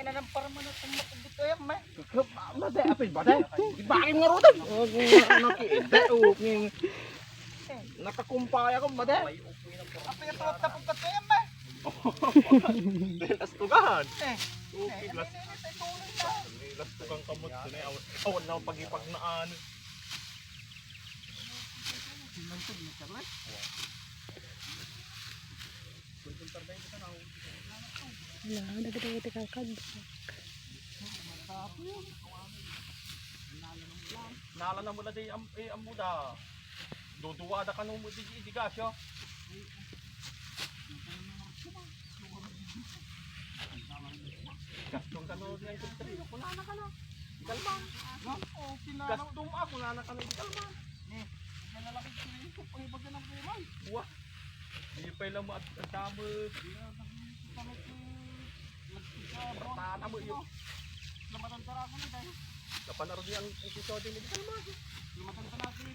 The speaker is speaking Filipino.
na ng parmanot ng makabito yan, may. Mate, apil ba tayo? Ibakin nga ro tayo. O, kung nakikita, o, nakakumpaya ko, mate. Apa yung tapos ka to yan, may. Belas tugahan. Nilas ay tuloy na. Belas tugang kamot ko na. Awan na pag-ipag na ano. Wala, dagat-dagat kakad. Nala na mula di amuda. Duduwada ka nung di gasyo. Gastong ka nung na itong trino. Wala na ka na. Kalman. Gastong ako. Wala na ka na kalman. Yan na lang ang sinin ko. Pag-ibag ka ng buhay. Wah. Hindi pa ilang mo at damo. Bertana mo yun. Lamatan ka ako na dahil. Kapan na rin yung episode ni kalman. Lamatan ka natin.